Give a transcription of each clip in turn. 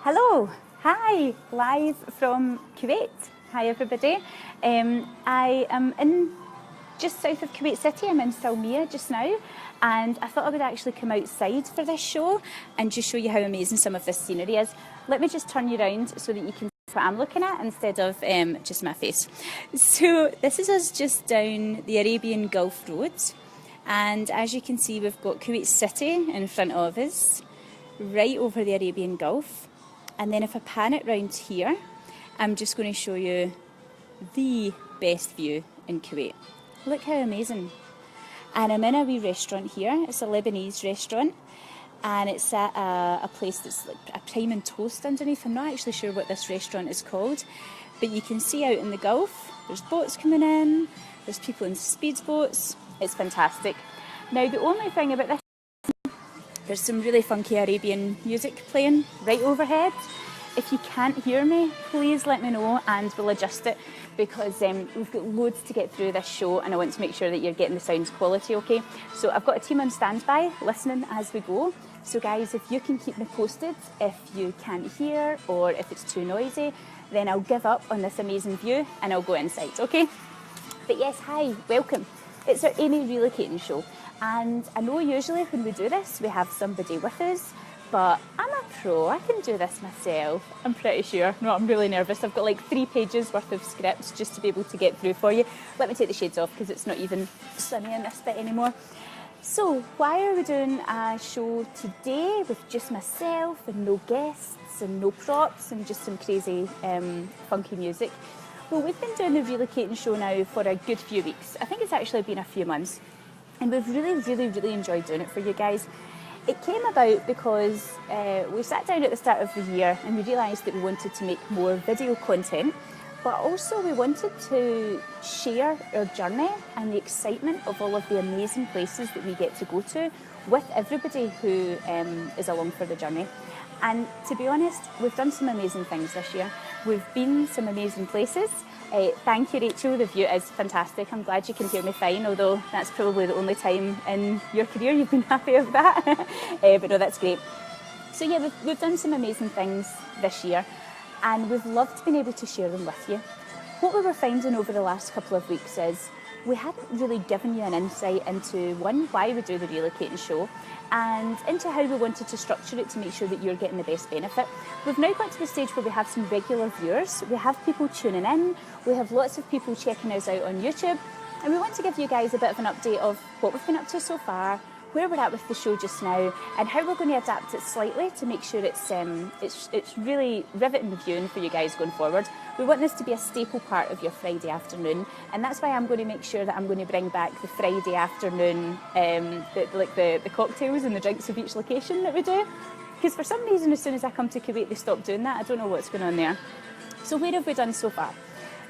Hello, hi, live from Kuwait. Hi everybody. I am in just south of Kuwait City. I'm in Salmiya just now, and I thought I would actually come outside for this show and just show you how amazing some of this scenery is. Let me just turn you around so that you can see what I'm looking at instead of just my face. So this is us just down the Arabian Gulf Road, and as you can see, we've got Kuwait City in front of us, right over the Arabian Gulf. And then if I pan it round here, I'm just going to show you the best view in Kuwait. Look how amazing. And I'm in a wee restaurant here. It's a Lebanese restaurant, and it's at a place that's like a Prime and Toast underneath. I'm not actually sure what this restaurant is called, but you can see out in the Gulf, there's boats coming in, there's people in speedboats. It's fantastic. Now the only thing about this, there's some really funky Arabian music playing right overhead. If you can't hear me, please let me know and we'll adjust it, because we've got loads to get through this show and I want to make sure that you're getting the sound quality okay. So I've got a team on standby listening as we go. So guys, if you can keep me posted if you can't hear or if it's too noisy, then I'll give up on this amazing view and I'll go inside, okay? But yes, hi, welcome. It's our amiRelocating show. And I know usually when we do this, we have somebody with us, but I'm a pro, I can do this myself, I'm pretty sure. No, I'm really nervous. I've got like 3 pages worth of scripts just to be able to get through for you. Let me take the shades off because it's not even sunny in this bit anymore. So, why are we doing a show today with just myself and no guests and no props and just some crazy funky music? Well, we've been doing the relocating show now for a good few weeks. I think it's actually been a few months. And we've really enjoyed doing it for you guys. It came about because we sat down at the start of the year and we realised that we wanted to make more video content, but also we wanted to share our journey and the excitement of all of the amazing places that we get to go to with everybody who is along for the journey. And to be honest, we've done some amazing things this year. We've been some amazing places. Thank you, Rachel. The view is fantastic. I'm glad you can hear me fine, although that's probably the only time in your career you've been happy with that. But no, that's great. So yeah, we've done some amazing things this year, and we've loved being able to share them with you. What we were finding over the last couple of weeks is we hadn't really given you an insight into, one, why we do the relocating show, and into how we wanted to structure it to make sure that you're getting the best benefit. We've now got to the stage where we have some regular viewers, we have people tuning in, we have lots of people checking us out on YouTube, and we want to give you guys a bit of an update of what we've been up to so far, where we're at with the show just now, and how we're going to adapt it slightly to make sure it's really riveting viewing for you guys going forward. We want this to be a staple part of your Friday afternoon, and that's why I'm going to make sure that I'm going to bring back the Friday afternoon, the cocktails and the drinks of each location that we do. Because for some reason, as soon as I come to Kuwait, they stop doing that. I don't know what's going on there. So where have we done so far?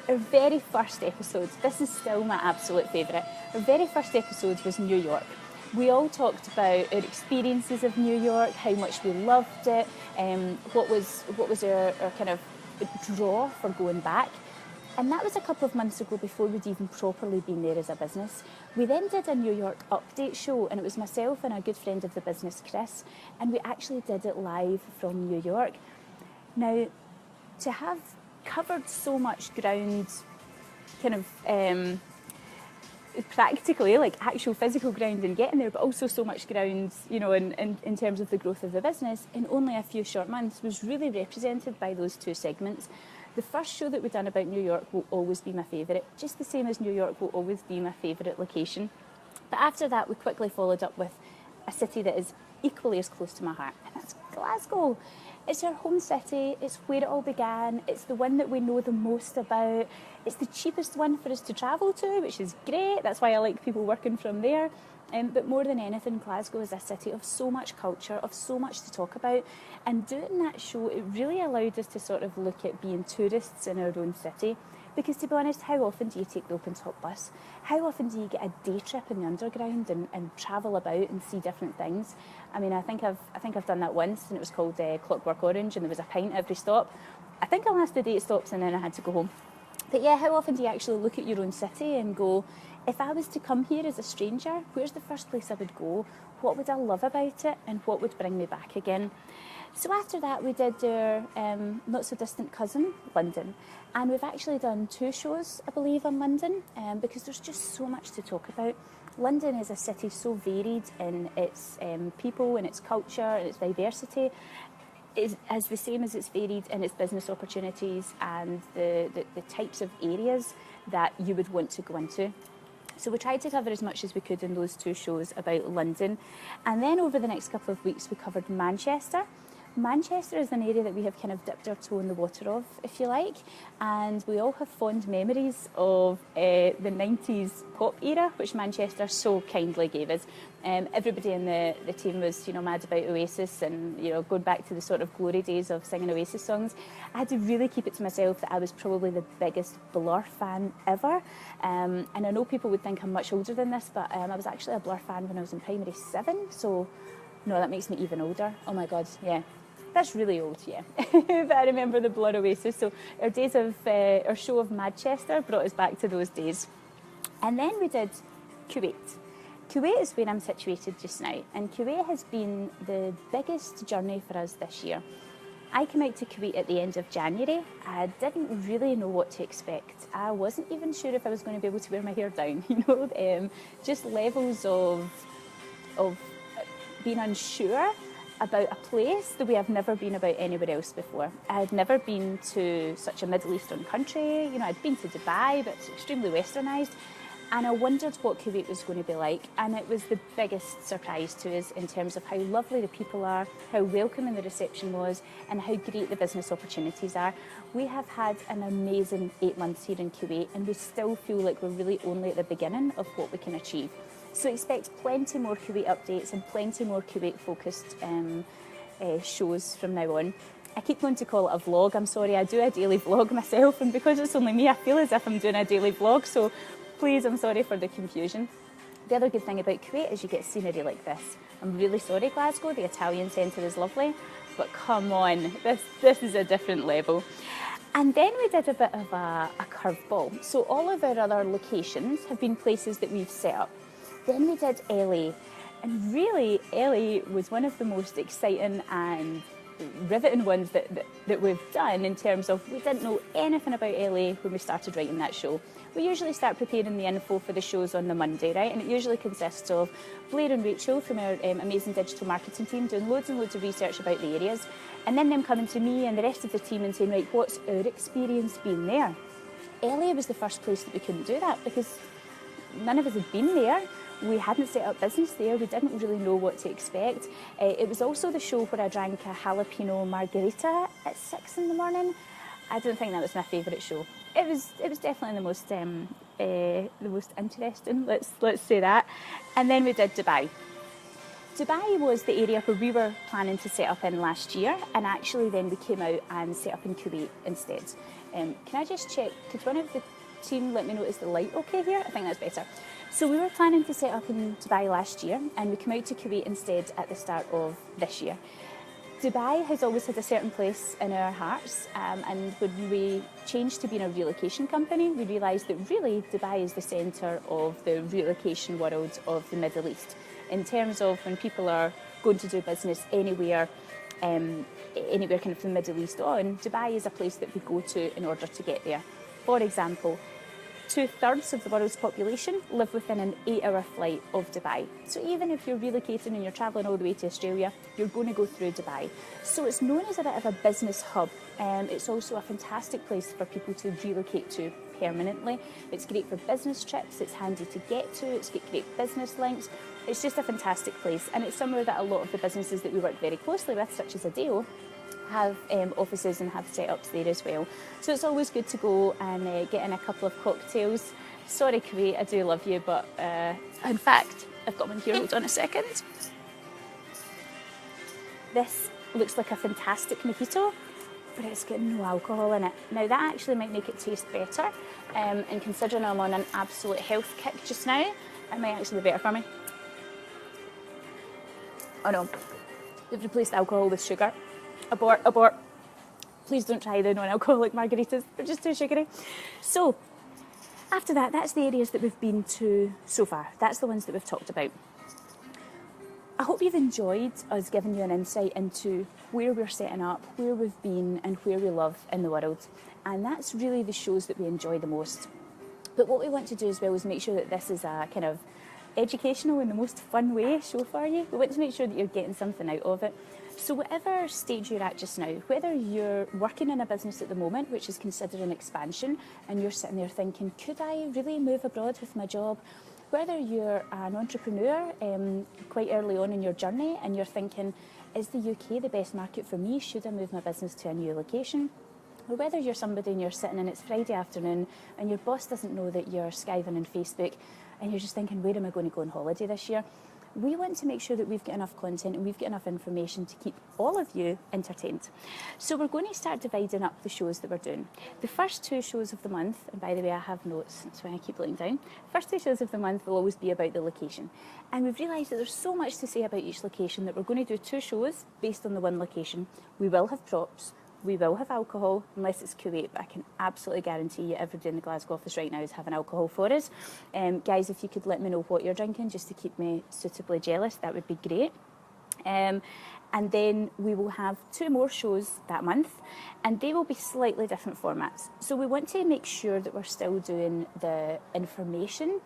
Our very first episode, this is still my absolute favourite, our very first episode was New York. We all talked about our experiences of New York, how much we loved it, what was our kind of draw for going back. And that was a couple of months ago before we'd even properly been there as a business. We then did a New York update show, and it was myself and a good friend of the business, Chris, and we actually did it live from New York. Now, to have covered so much ground, kind of practically, like actual physical ground and getting there, but also so much ground, you know, in terms of the growth of the business in only a few short months was really represented by those 2 segments. The first show that we've done about New York will always be my favourite, just the same as New York will always be my favourite location. But after that, we quickly followed up with a city that is equally as close to my heart, and that's Glasgow. It's our home city, it's where it all began, it's the one that we know the most about, it's the cheapest one for us to travel to, which is great, that's why I like people working from there. But more than anything, Glasgow is a city of so much culture, of so much to talk about, and doing that show, it really allowed us to sort of look at being tourists in our own city. Because to be honest, how often do you take the open top bus? How often do you get a day trip in the underground and travel about and see different things? I mean, I think I've done that once, and it was called Clockwork Orange, and there was a pint every stop. I think I lasted 8 stops and then I had to go home. But yeah, how often do you actually look at your own city and go, If I was to come here as a stranger, where's the first place I would go? What would I love about it, and what would bring me back again? So after that, we did our not so distant cousin, London. And we've actually done 2 shows, I believe, on London, because there's just so much to talk about. London is a city so varied in its people and its culture and its diversity. Is as the same as it's varied in its business opportunities and the types of areas that you would want to go into. So we tried to cover as much as we could in those 2 shows about London. And then over the next couple of weeks, we covered Manchester. Manchester is an area that we have kind of dipped our toe in the water of, if you like, and we all have fond memories of the 90s pop era, which Manchester so kindly gave us. Everybody in the team was, mad about Oasis and, going back to the sort of glory days of singing Oasis songs. I had to really keep it to myself that I was probably the biggest Blur fan ever. And I know people would think I'm much older than this, but I was actually a Blur fan when I was in primary 7, so no, that makes me even older. Oh my God, yeah. That's really old, yeah. But I remember the Blur Oasis. So our show of Manchester brought us back to those days. And then we did Kuwait. Kuwait is where I'm situated just now. And Kuwait has been the biggest journey for us this year. I came out to Kuwait at the end of January. I didn't really know what to expect. I wasn't even sure if I was going to be able to wear my hair down, just levels of being unsure about a place the way I've never been about anywhere else before. I had never been to such a Middle Eastern country. I'd been to Dubai, but it's extremely westernised. And I wondered what Kuwait was going to be like. And it was the biggest surprise to us in terms of how lovely the people are, how welcoming the reception was, and how great the business opportunities are. We have had an amazing 8 months here in Kuwait, and we still feel like we're really only at the beginning of what we can achieve. So expect plenty more Kuwait updates and plenty more Kuwait-focused shows from now on. I keep going to call it a vlog. I'm sorry, I do a daily vlog myself, and because it's only me, I feel as if I'm doing a daily vlog, so please, I'm sorry for the confusion. The other good thing about Kuwait is you get scenery like this. I'm really sorry, Glasgow, the Italian centre is lovely, but come on, this is a different level. And then we did a bit of a curveball. So all of our other locations have been places that we've set up. Then we did LA, and really LA was one of the most exciting and riveting ones that we've done in terms of we didn't know anything about LA when we started writing that show. We usually start preparing the info for the shows on the Monday, right? And it usually consists of Blair and Rachel from our amazing digital marketing team doing loads and loads of research about the areas, and then them coming to me and the rest of the team and saying, right, what's our experience been there? LA was the first place that we couldn't do that because none of us had been there. We hadn't set up business there. We didn't really know what to expect. It was also the show where I drank a jalapeno margarita at 6 in the morning. I don't think that was my favourite show. It was definitely the most interesting. Let's say that. And then we did Dubai. Dubai was the area where we were planning to set up in last year, and actually then we came out and set up in Kuwait instead. Can I just check? Could one of the team let me know, is the light okay here? I think that's better. So we were planning to set up in Dubai last year, and we came out to Kuwait instead at the start of this year. Dubai has always had a certain place in our hearts, and when we changed to being a relocation company, we realised that really Dubai is the centre of the relocation world of the Middle East. In terms of when people are going to do business anywhere kind of from the Middle East on, Dubai is a place that we go to in order to get there. For example, 2/3 of the world's population live within an 8-hour flight of Dubai. So even if you're relocating and you're travelling all the way to Australia, you're going to go through Dubai. So it's known as a bit of a business hub. It's also a fantastic place for people to relocate to permanently. It's great for business trips, it's handy to get to, it's got great business links. It's just a fantastic place, and it's somewhere that a lot of the businesses that we work very closely with, such as Adeo, have offices and have setups there as well. So it's always good to go and get in a couple of cocktails. Sorry Kuwait, I do love you, but in fact, I've got one here, hold on a second. This looks like a fantastic mojito, but it's got no alcohol in it. Now that actually might make it taste better, and considering I'm on an absolute health kick just now, it might actually be better for me. Oh no, they've replaced alcohol with sugar. Abort. Please don't try the non-alcoholic margaritas. They're just too sugary. So, After that, that's the areas that we've been to so far. That's the ones that we've talked about. I hope you've enjoyed us giving you an insight into where we're setting up, where we've been, and where we love in the world. And that's really the shows that we enjoy the most. But what we want to do as well is make sure that this is a kind of educational in the most fun way show for you. We want to make sure that you're getting something out of it. So whatever stage you're at just now, whether you're working in a business at the moment which is considering expansion and you're sitting there thinking, could I really move abroad with my job? Whether you're an entrepreneur quite early on in your journey and you're thinking, is the UK the best market for me? Should I move my business to a new location? Or whether you're somebody and you're sitting and it's Friday afternoon and your boss doesn't know that you're skiving on Facebook and you're just thinking, where am I going to go on holiday this year? We want to make sure that we've got enough content and we've got enough information to keep all of you entertained. So we're going to start dividing up the shows that we're doing. The first 2 shows of the month, and by the way I have notes, that's why I keep looking down. First 2 shows of the month will always be about the location. And we've realised that there's so much to say about each location that we're going to do 2 shows based on the one location. We will have props. We will have alcohol, unless it's Kuwait, but I can absolutely guarantee you everybody in the Glasgow office right now is having alcohol for us. Guys, if you could let me know what you're drinking, just to keep me suitably jealous, that would be great. And then we will have 2 more shows that month, and they will be slightly different formats. So we want to make sure that we're still doing the information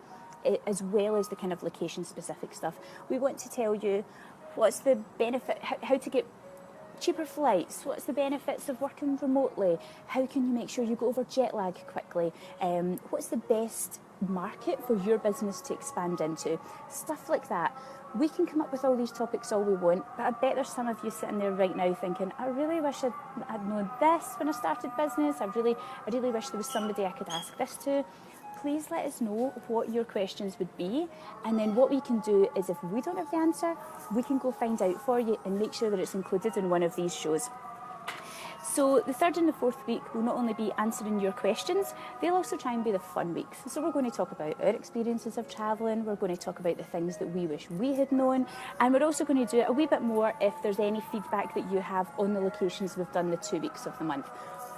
as well as the kind of location-specific stuff. We want to tell you what's the benefit, how to get cheaper flights, what's the benefits of working remotely, how can you make sure you go over jet lag quickly, what's the best market for your business to expand into, stuff like that. We can come up with all these topics all we want, but I bet there's some of you sitting there right now thinking, I really wish I'd known this when I started business, I really wish there was somebody I could ask this to. Please let us know what your questions would be, and then what we can do is, if we don't have the answer, we can go find out for you and make sure that it's included in one of these shows. So the 3rd and the 4th week will not only be answering your questions, they'll also try and be the fun weeks. So we're going to talk about our experiences of travelling, we're going to talk about the things that we wish we had known, and we're also going to do it a wee bit more if there's any feedback that you have on the locations we've done the 2 weeks of the month.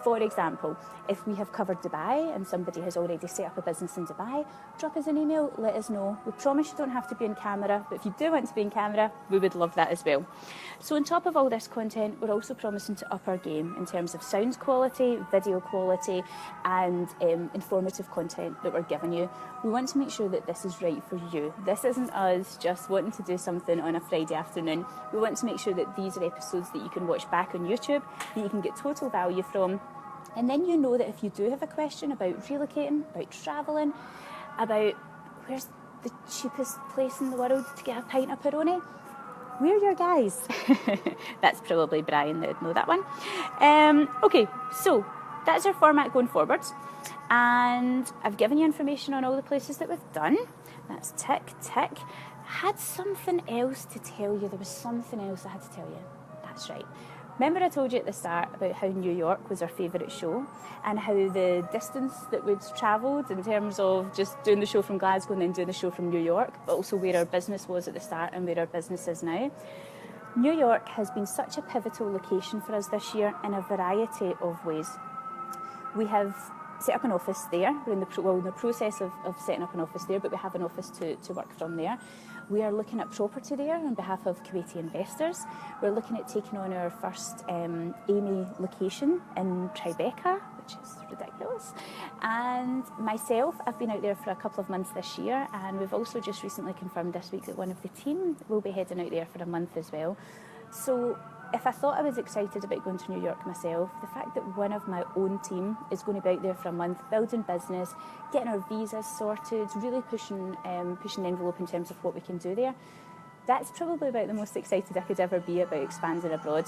For example, if we have covered Dubai and somebody has already set up a business in Dubai, drop us an email, let us know. We promise you don't have to be on camera, but if you do want to be on camera, we would love that as well. So on top of all this content, we're also promising to up our game in terms of sound quality, video quality, and informative content that we're giving you. We want to make sure that this is right for you. This isn't us just wanting to do something on a Friday afternoon. We want to make sure that these are episodes that you can watch back on YouTube, that you can get total value from. And then you know that if you do have a question about relocating, about travelling, about where's the cheapest place in the world to get a pint of Peroni, we're your guys. That's probably Brian that would know that one. Okay, so that's our format going forwards. And I've given you information on all the places that we've done. That's tick, tick. Had something else to tell you. There was something else I had to tell you. That's right. Remember I told you at the start about how New York was our favourite show and how the distance that we'd travelled in terms of just doing the show from Glasgow and then doing the show from New York, but also where our business was at the start and where our business is now. New York has been such a pivotal location for us this year in a variety of ways. We have set up an office there. We're in the process of setting up an office there, but we have an office to work from there. We are looking at property there on behalf of Kuwaiti investors. We're looking at taking on our first AMI location in Tribeca, which is ridiculous. And myself, I've been out there for a couple of months this year, and we've also just recently confirmed this week that one of the team will be heading out there for a month as well. So if I thought I was excited about going to New York myself, the fact that one of my own team is going to be out there for a month, building business, getting our visas sorted, really pushing the envelope in terms of what we can do there, that's probably about the most excited I could ever be about expanding abroad.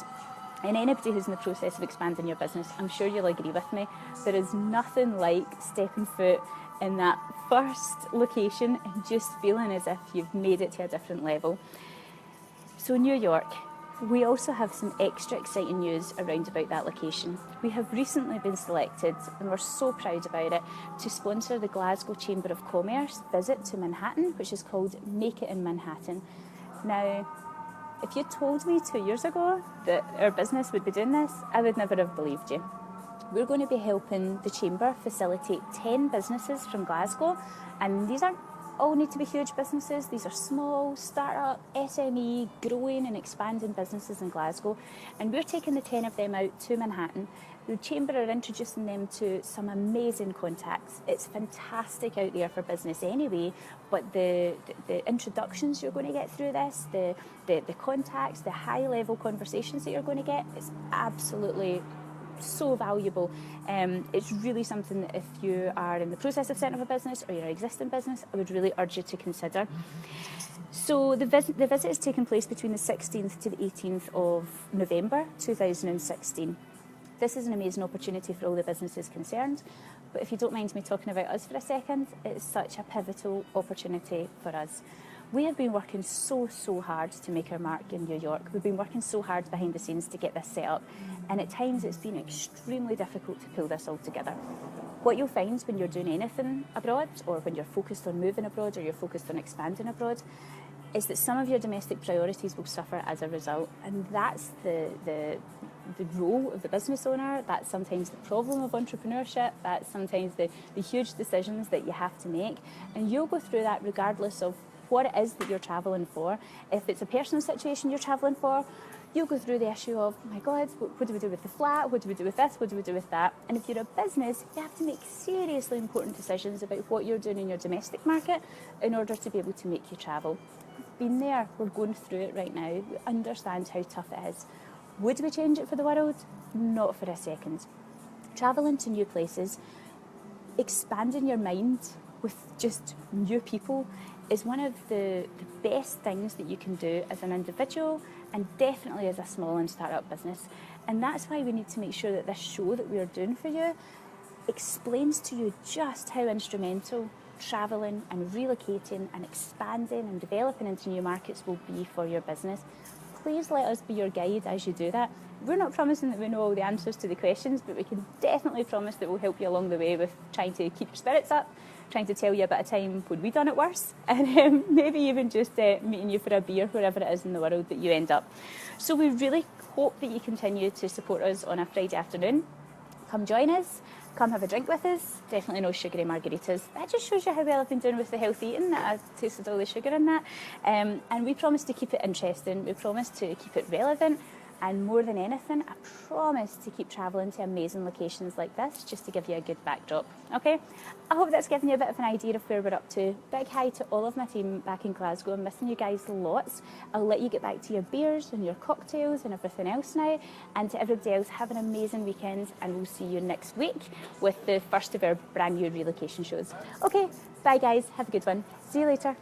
And anybody who's in the process of expanding your business, I'm sure you'll agree with me, there is nothing like stepping foot in that first location and just feeling as if you've made it to a different level. So New York. We also have some extra exciting news around about that location. We have recently been selected, and we're so proud about it, to sponsor the Glasgow Chamber of Commerce visit to Manhattan, which is called Make It in Manhattan. Now, if you told me 2 years ago that our business would be doing this, I would never have believed you. we're going to be helping the Chamber facilitate 10 businesses from Glasgow, and these aren't all need to be huge businesses. These are small, start-up, SME, growing and expanding businesses in Glasgow, and we're taking the 10 of them out to Manhattan. The Chamber are introducing them to some amazing contacts. It's fantastic out there for business anyway, but the introductions you're going to get through this, the contacts, the high-level conversations that you're going to get, it's absolutely so valuable. It's really something that if you are in the process of setting up a business or you're an existing business, I would really urge you to consider. So the visit is taking place between the 16th to the 18th of November 2016. This is an amazing opportunity for all the businesses concerned, but if you don't mind me talking about us for a second, it's such a pivotal opportunity for us. We have been working so hard to make our mark in New York. We've been working so hard behind the scenes to get this set up, and at times it's been extremely difficult to pull this all together. What you'll find when you're doing anything abroad, or when you're focused on moving abroad, or you're focused on expanding abroad, is that some of your domestic priorities will suffer as a result, and that's the role of the business owner. That's sometimes the problem of entrepreneurship. That's sometimes the huge decisions that you have to make, and you'll go through that regardless of what it is that you're travelling for. If it's a personal situation you're travelling for, you'll go through the issue of, oh my God, what do we do with the flat? What do we do with this? What do we do with that? And if you're a business, you have to make seriously important decisions about what you're doing in your domestic market in order to be able to make you travel. We've been there, we're going through it right now. We understand how tough it is. Would we change it for the world? Not for a second. Travelling to new places, expanding your mind with just new people is one of the best things that you can do as an individual, and definitely as a small and start-up business. And that's why we need to make sure that this show that we are doing for you explains to you just how instrumental travelling and relocating and expanding and developing into new markets will be for your business. Please let us be your guide as you do that. We're not promising that we know all the answers to the questions, but we can definitely promise that we'll help you along the way with trying to keep your spirits up, trying to tell you about a time when we done it worse, and maybe even just meeting you for a beer wherever it is in the world that you end up. So we really hope that you continue to support us on a Friday afternoon. Come join us, come have a drink with us, definitely no sugary margaritas. That just shows you how well I've been doing with the healthy eating, that I've tasted all the sugar in that. And we promise to keep it interesting, we promise to keep it relevant, and more than anything, I promise to keep travelling to amazing locations like this just to give you a good backdrop. Okay, I hope that's given you a bit of an idea of where we're up to. Big hi to all of my team back in Glasgow. I'm missing you guys lots. I'll let you get back to your beers and your cocktails and everything else now. And to everybody else, have an amazing weekend, and we'll see you next week with the first of our brand new relocation shows. Okay, bye guys, have a good one. See you later.